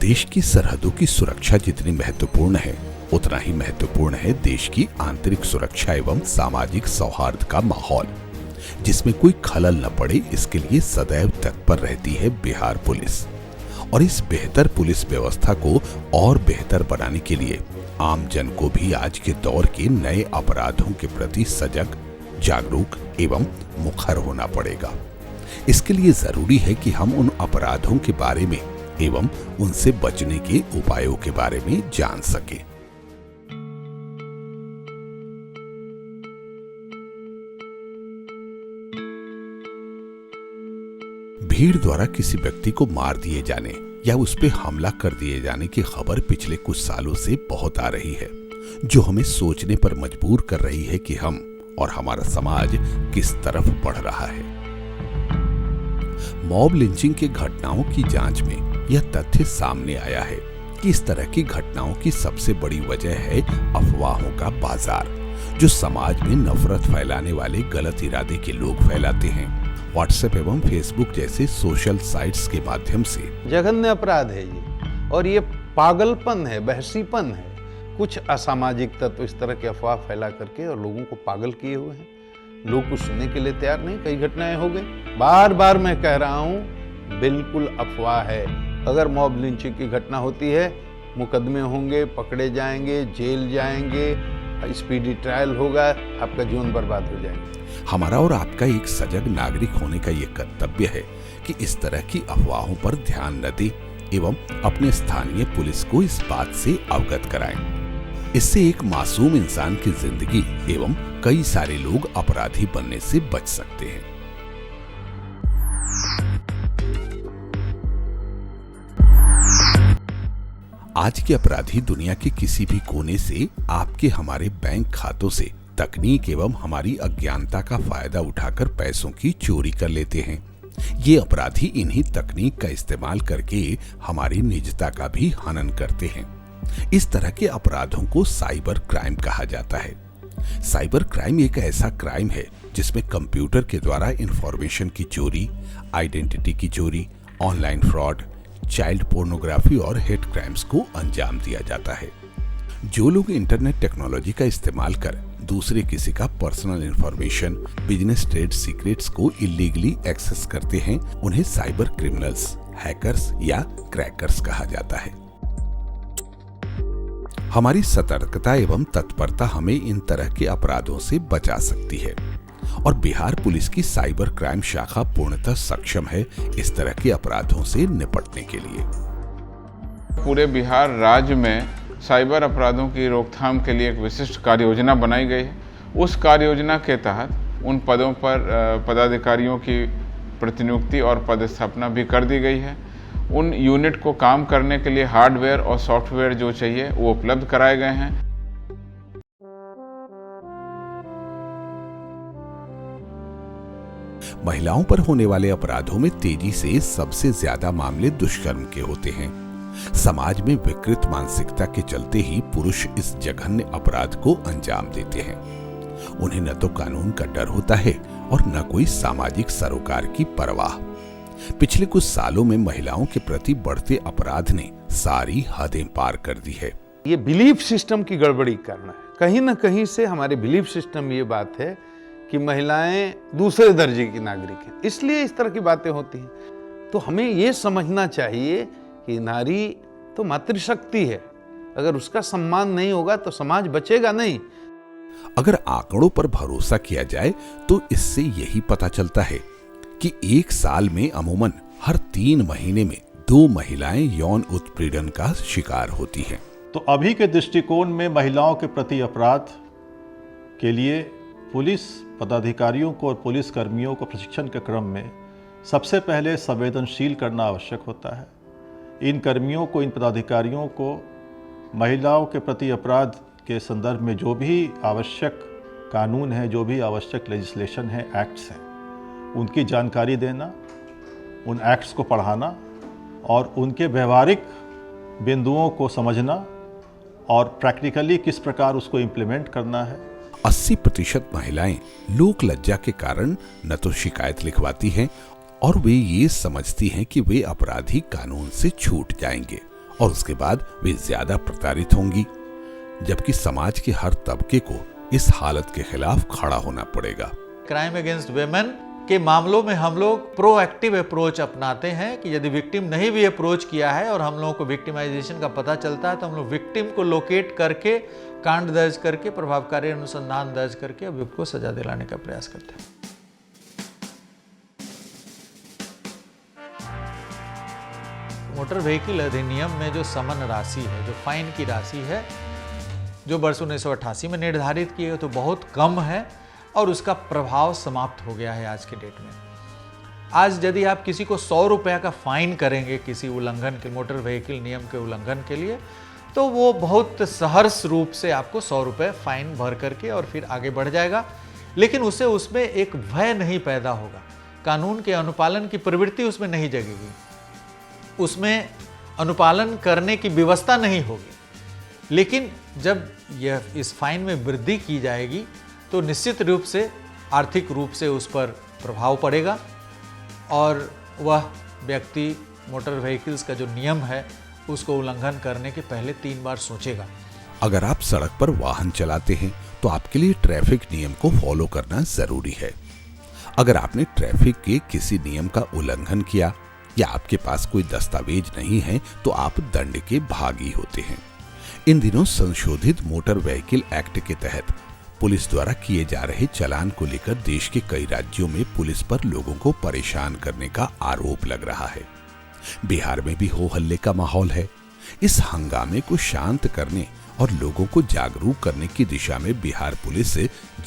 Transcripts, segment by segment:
देश की सरहदों की सुरक्षा जितनी महत्वपूर्ण है, उतना ही महत्वपूर्ण है देश की आंतरिक सुरक्षा एवं सामाजिक सौहार्द का माहौल, जिसमें कोई खलल न पड़े। इसके लिए सदैव तत्पर रहती है बिहार पुलिस। और इस बेहतर पुलिस व्यवस्था को और बेहतर बनाने के लिए आम जन को भी आज के दौर के नए अपराधों के प्रति सजग, जागरूक एवं मुखर होना पड़ेगा। इसके लिए जरूरी है कि हम उन अपराधों के बारे में एवं उनसे बचने के उपायों के बारे में जान सके। भीड़ द्वारा किसी व्यक्ति को मार दिए जाने या उस पर हमला कर दिए जाने की खबर पिछले कुछ सालों से बहुत आ रही है, जो हमें सोचने पर मजबूर कर रही है कि हम और हमारा समाज किस तरफ बढ़ रहा है। मॉब लिंचिंग के घटनाओं की जांच में यह तथ्य सामने आया है कि इस तरह की घटनाओं की सबसे बड़ी वजह है अफवाहों का बाजार, जो समाज में नफरत फैलाने वाले गलत इरादे के लोग फैलाते हैं। व्हाट्सएप एवं फेसबुक जैसे सोशल साइट्स के माध्यम से जघन्य अपराध है ये, और ये पागलपन है, बहसीपन है। कुछ असामाजिक तत्व इस तरह की अफवाह फैला करके और लोगों को पागल किए हुए हैं। लोग कुछ सुनने के लिए तैयार नहीं। कई घटनाएं हो गई। बार बार मैं कह रहा हूं, बिल्कुल अफवाह है। अगर मॉब लिंचिंग की घटना होती है, मुकदमे होंगे, पकड़े जाएंगे, जेल जाएंगे, स्पीडी ट्रायल होगा, आपका जीवन बर्बाद हो जाएगा। हमारा और आपका एक सजग नागरिक होने का ये कर्तव्य है कि इस तरह की अफवाहों पर ध्यान न दे एवं अपने स्थानीय पुलिस को इस बात से अवगत कराएं। इससे एक मासूम इंसान की जिंदगी एवं कई सारे लोग अपराधी बनने से बच सकते हैं। आज के अपराधी दुनिया के किसी भी कोने से आपके हमारे बैंक खातों से तकनीक एवं हमारी अज्ञानता का फायदा उठाकर पैसों की चोरी कर लेते हैं। ये अपराधी इन्हीं तकनीक का इस्तेमाल करके हमारी निजता का भी हनन करते हैं। इस तरह के अपराधों को साइबर क्राइम कहा जाता है। साइबर क्राइम एक ऐसा क्राइम है जिसमें कंप्यूटर के द्वारा इंफॉर्मेशन की चोरी, आइडेंटिटी की चोरी, ऑनलाइन फ्रॉड, चाइल्ड पोर्नोग्राफी और हेट क्राइम्स को अंजाम दिया जाता है। जो लोग इंटरनेट टेक्नोलॉजी का इस्तेमाल कर दूसरे किसी का personal information, business trade secrets को इलीगली एक्सेस करते हैं, उन्हें साइबर क्रिमिनल्स, हैकर्स या क्रैकर्स कहा जाता है। हमारी सतर्कता एवं तत्परता हमें इन तरह के अपराधों से बचा सकती है और बिहार पुलिस की साइबर क्राइम शाखा पूर्णतः सक्षम है इस तरह के अपराधों से निपटने के लिए। पूरे बिहार राज्य में साइबर अपराधों की रोकथाम के लिए एक विशिष्ट कार्य योजना बनाई गई है। उस कार्य योजना के तहत उन पदों पर पदाधिकारियों की प्रतिनियुक्ति और पदस्थापना भी कर दी गई है। उन यूनिट को काम करने के लिए हार्डवेयर और सॉफ्टवेयर जो चाहिए वो उपलब्ध कराए गए हैं। महिलाओं पर होने वाले अपराधों में तेजी से सबसे ज्यादा मामले दुष्कर्म के होते हैं। समाज में विकृत मानसिकता के चलते ही पुरुष इस जघन्य अपराध को अंजाम देते हैं। उन्हें न तो कानून का डर होता है और न कोई सामाजिक सरोकार की परवाह। पिछले कुछ सालों में महिलाओं के प्रति बढ़ते अपराध ने सारी हदें पार कर दी है। ये बिलीफ सिस्टम की गड़बड़ी करना है। कहीं ना कहीं से हमारे बिलीफ सिस्टम में ये बात है कि महिलाएं दूसरे दर्जे की नागरिक हैं, इसलिए इस तरह की बातें होती हैं। तो हमें ये समझना चाहिए कि नारी तो मातृशक्ति है। अगर उसका सम्मान नहीं होगा तो समाज बचेगा नहीं। अगर आंकड़ों पर भरोसा किया जाए तो इससे यही पता चलता है कि एक साल में अमूमन हर 3 महीने में 2 महिलाएं यौन उत्पीड़न का शिकार होती हैं। तो अभी के दृष्टिकोण में महिलाओं के प्रति अपराध के लिए पुलिस पदाधिकारियों को और पुलिस कर्मियों को प्रशिक्षण के क्रम में सबसे पहले संवेदनशील करना आवश्यक होता है। इन कर्मियों को, इन पदाधिकारियों को महिलाओं के प्रति अपराध के संदर्भ में जो भी आवश्यक कानून है, जो भी आवश्यक लेजिस्लेशन है, एक्ट्स हैं, उनकी जानकारी देना, उन एक्ट्स को पढ़ाना और उनके व्यवहारिक बिंदुओं को समझना और प्रैक्टिकली किस प्रकार उसको इम्प्लीमेंट करना है। 80% महिलाएं लोक लज्जा के कारण न तो शिकायत लिखवाती हैं और वे ये समझती हैं कि वे अपराधी कानून से छूट जाएंगे और उसके बाद वे ज्यादा प्रताड़ित होंगी, जबकि समाज के हर तबके को इस हालत के खिलाफ खड़ा होना पड़ेगा। क्राइम अगेंस्ट वेमेन के मामलों में हम लोग प्रोएक्टिव अप्रोच अपनाते हैं कि यदि विक्टिम नहीं भी अप्रोच किया है और हम लोगों को विक्टिमाइजेशन का पता चलता है तो हम लोग विक्टिम को लोकेट करके कांड दर्ज करके प्रभावकारी अनुसंधान दर्ज करके अभियुक्त को सजा दिलाने का प्रयास करते हैं। मोटर व्हीकल अधिनियम में जो समन राशि है, जो फाइन की राशि है, जो वर्ष 1988 में निर्धारित की है, तो बहुत कम है और उसका प्रभाव समाप्त हो गया है आज के डेट में। आज यदि आप किसी को 100 रुपये का फाइन करेंगे किसी उल्लंघन के, मोटर व्हीकल नियम के उल्लंघन के लिए, तो वो बहुत सहर्ष रूप से आपको 100 रुपये फाइन भर करके और फिर आगे बढ़ जाएगा, लेकिन उससे उसमें एक भय नहीं पैदा होगा, कानून के अनुपालन की प्रवृत्ति उसमें नहीं जगेगी, उसमें अनुपालन करने की व्यवस्था नहीं होगी। लेकिन जब यह इस फाइन में वृद्धि की जाएगी तो निश्चित रूप से आर्थिक रूप से उस पर प्रभाव पड़ेगा और वह व्यक्ति मोटर व्हीकल्स का जो नियम है उसको उल्लंघन करने के पहले 3 बार सोचेगा। अगर आप सड़क पर वाहन चलाते हैं तो आपके लिए ट्रैफिक नियम को फॉलो करना जरूरी है। अगर आपने ट्रैफिक के किसी नियम का उल्लंघन किया या आपके पास कोई दस्तावेज नहीं है तो आप दंड के भागी होते हैं। इन दिनों संशोधित मोटर व्हीकल एक्ट के तहत पुलिस द्वारा किए जा रहे चालान को लेकर देश के कई राज्यों में पुलिस पर लोगों को परेशान करने का आरोप लग रहा है। बिहार में भी हो हल्ले का माहौल है। इस हंगामे को शांत करने और लोगों को जागरूक करने की दिशा में बिहार पुलिस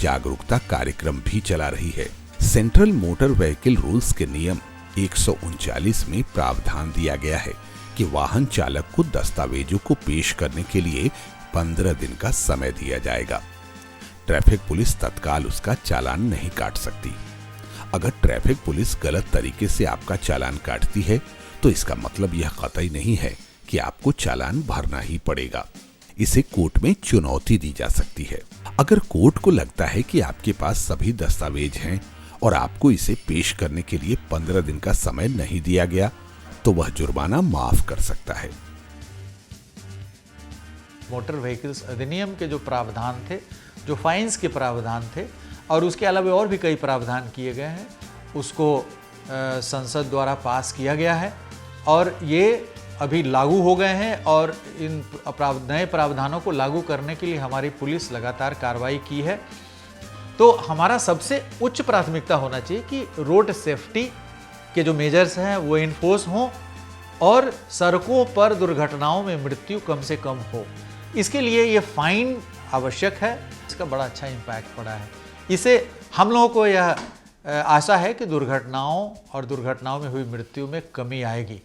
जागरूकता कार्यक्रम भी चला रही है। सेंट्रल मोटर व्हीकल रूल्स के नियम 139 में प्रावधान दिया गया है कि वाहन चालक को दस्तावेजों को पेश करने के लिए 15 दिन का समय दिया जाएगा। ट्रैफिक पुलिस तत्काल उसका चालान नहीं काट सकती। अगर ट्रैफिक पुलिस गलत तरीके से आपका चालान काटती है तो इसका मतलब यह कतई नहीं है कि आपको चालान भरना ही पड़ेगा। इसे कोर्ट में चुनौती दी जा सकती है। अगर कोर्ट को लगता है कि आपके पास सभी दस्तावेज हैं और आपको इसे पेश करने के लिए 15 दिन का समय नहीं दिया गया तो वह जुर्माना माफ कर सकता है। मोटर व्हीकल्स अधिनियम के जो प्रावधान थे, जो फाइन्स के प्रावधान थे और उसके अलावा और भी कई प्रावधान किए गए हैं, उसको संसद द्वारा पास किया गया है और ये अभी लागू हो गए हैं और इन नए प्रावधानों को लागू करने के लिए हमारी पुलिस लगातार कार्रवाई की है। तो हमारा सबसे उच्च प्राथमिकता होना चाहिए कि रोड सेफ्टी के जो मेजर्स हैं वो इन्फोर्स हों और सड़कों पर दुर्घटनाओं में मृत्यु कम से कम हो। इसके लिए ये फाइन आवश्यक है। इसका बड़ा अच्छा इम्पैक्ट पड़ा है। इसे हम लोगों को यह आशा है कि दुर्घटनाओं में हुई मृत्यु में कमी आएगी।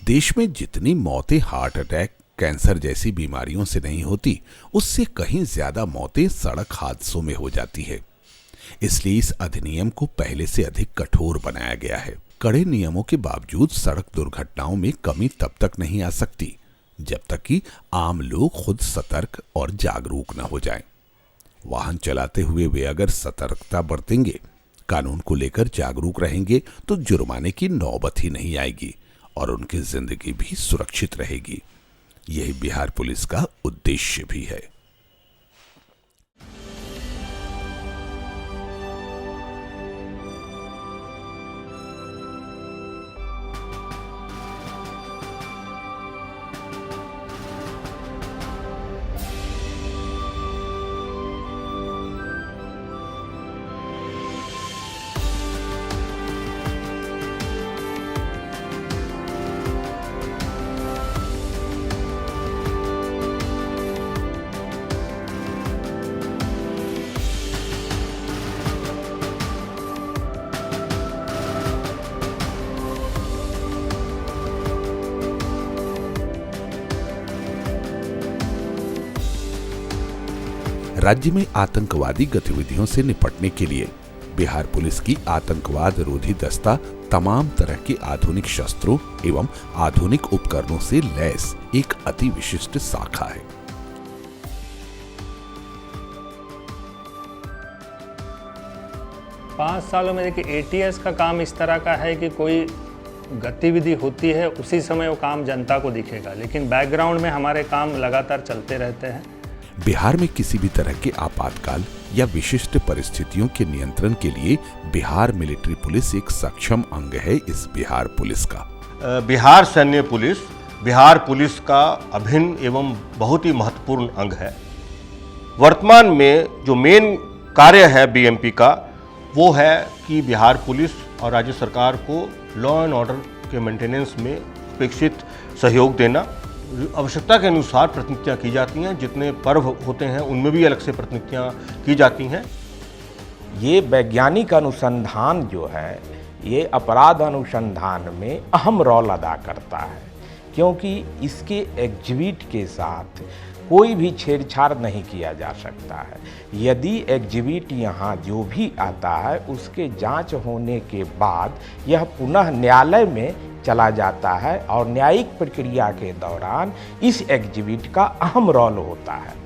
देश में जितनी मौतें हार्ट अटैक, कैंसर जैसी बीमारियों से नहीं होती, उससे कहीं ज्यादा मौतें सड़क हादसों में हो जाती है। इसलिए इस अधिनियम को पहले से अधिक कठोर बनाया गया है। कड़े नियमों के बावजूद सड़क दुर्घटनाओं में कमी तब तक नहीं आ सकती जब तक कि आम लोग खुद सतर्क और जागरूक न हो जाएं। वाहन चलाते हुए वे अगर सतर्कता बरतेंगे, कानून को लेकर जागरूक रहेंगे तो जुर्माने की नौबत ही नहीं आएगी और उनकी जिंदगी भी सुरक्षित रहेगी। यही बिहार पुलिस का उद्देश्य भी है। राज्य में आतंकवादी गतिविधियों से निपटने के लिए बिहार पुलिस की आतंकवाद रोधी दस्ता तमाम तरह के आधुनिक शस्त्रों एवं आधुनिक उपकरणों से लैस एक अति विशिष्ट शाखा है। पाँच सालों में देखिए एटीएस का काम इस तरह का है कि कोई गतिविधि होती है उसी समय वो काम जनता को दिखेगा, लेकिन बैकग्राउंड में हमारे काम लगातार चलते रहते हैं। बिहार में किसी भी तरह के आपातकाल या विशिष्ट परिस्थितियों के नियंत्रण के लिए बिहार मिलिट्री पुलिस एक सक्षम अंग है। इस बिहार पुलिस का बिहार सैन्य पुलिस बिहार पुलिस का अभिन्न एवं बहुत ही महत्वपूर्ण अंग है। वर्तमान में जो मेन कार्य है बीएमपी का वो है कि बिहार पुलिस और राज्य सरकार को लॉ एंड ऑर्डर के मेंटेनेंस में अपेक्षित सहयोग देना। आवश्यकता के अनुसार प्राथमिकताएं की जाती हैं, जितने पर्व होते हैं उनमें भी अलग से प्राथमिकताएं की जाती हैं। ये वैज्ञानिक अनुसंधान जो है ये अपराध अनुसंधान में अहम रोल अदा करता है, क्योंकि इसके एग्जिबिट के साथ कोई भी छेड़छाड़ नहीं किया जा सकता है। यदि एग्जिबिट यहाँ जो भी आता है उसके जांच होने के बाद यह पुनः न्यायालय में चला जाता है और न्यायिक प्रक्रिया के दौरान इस एग्जिबिट का अहम रोल होता है।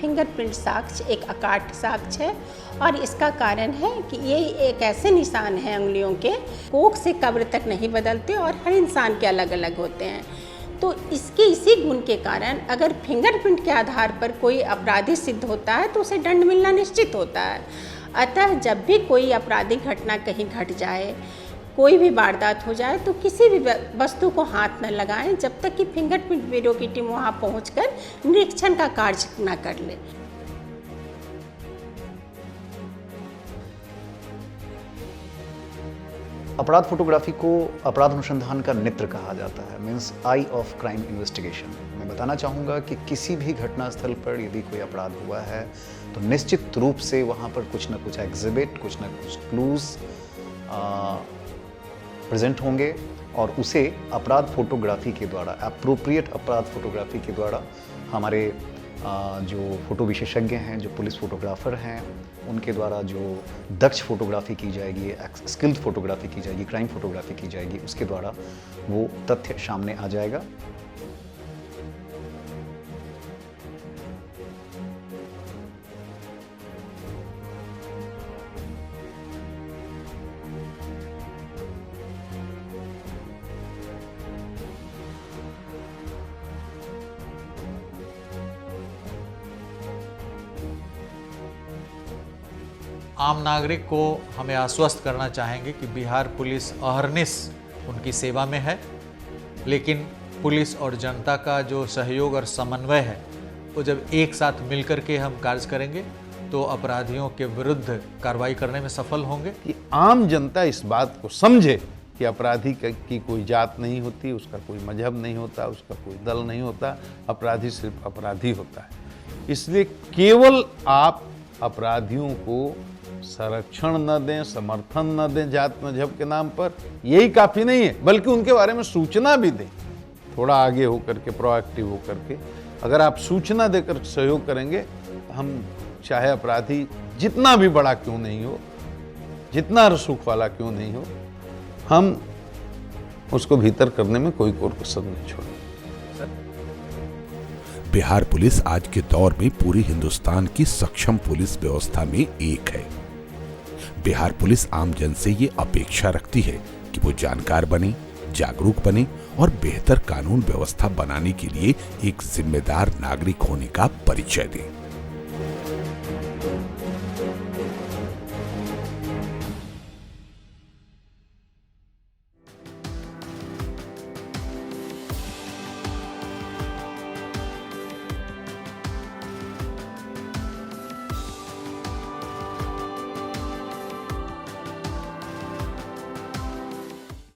फिंगरप्रिंट साक्ष्य एक अकाट साक्ष्य है और इसका कारण है कि ये एक ऐसे निशान हैं उंगलियों के, कोख से कब्र तक नहीं बदलते और हर इंसान के अलग अलग होते हैं। तो इसके इसी गुण के कारण अगर फिंगरप्रिंट के आधार पर कोई अपराधी सिद्ध होता है तो उसे दंड मिलना निश्चित होता है। अतः जब भी कोई आपराधिक घटना कहीं घट जाए, कोई भी वारदात हो जाए, तो किसी भी वस्तु को हाथ न लगाएं जब तक कि फिंगरप्रिंट ब्यूरो की टीम वहां पहुंचकर निरीक्षण का कार्य न कर ले। अपराध फोटोग्राफी को अपराध अनुसंधान का नेत्र कहा जाता है, means I of crime investigation. मैं बताना चाहूँगा कि किसी भी घटनास्थल पर यदि कोई अपराध हुआ है तो निश्चित रूप से वहाँ पर कुछ न कुछ एग्जिबिट, कुछ न कुछ क्लूज प्रेजेंट होंगे और उसे अपराध फोटोग्राफी के द्वारा, एप्रोप्रिएट अपराध फोटोग्राफी के द्वारा हमारे जो फोटो विशेषज्ञ हैं, जो पुलिस फोटोग्राफर हैं, उनके द्वारा जो दक्ष फोटोग्राफी की जाएगी, स्किल्ड फोटोग्राफी की जाएगी, क्राइम फोटोग्राफी की जाएगी, उसके द्वारा वो तथ्य सामने आ जाएगा। आम नागरिक को हमें आश्वस्त करना चाहेंगे कि बिहार पुलिस अहर्निश उनकी सेवा में है, लेकिन पुलिस और जनता का जो सहयोग और समन्वय है वो जब एक साथ मिलकर के हम कार्य करेंगे तो अपराधियों के विरुद्ध कार्रवाई करने में सफल होंगे। कि आम जनता इस बात को समझे कि अपराधी की कोई जात नहीं होती, उसका कोई मजहब नहीं होता, उसका कोई दल नहीं होता, अपराधी सिर्फ अपराधी होता है। इसलिए केवल आप अपराधियों को संरक्षण न दें, समर्थन न दें जात मजहब के नाम पर, यही काफी नहीं है, बल्कि उनके बारे में सूचना भी दें। थोड़ा आगे होकर के, प्रोएक्टिव होकर के अगर आप सूचना देकर सहयोग करेंगे, हम चाहे अपराधी जितना भी बड़ा क्यों नहीं हो, जितना रसूख वाला क्यों नहीं हो, हम उसको भीतर करने में कोई कसर नहीं छोड़ेंगे। बिहार पुलिस आज के दौर में पूरे हिंदुस्तान की सक्षम पुलिस व्यवस्था में एक है। बिहार पुलिस आम जन से ये अपेक्षा रखती है कि वो जानकार बने, जागरूक बने और बेहतर कानून व्यवस्था बनाने के लिए एक जिम्मेदार नागरिक होने का परिचय दें।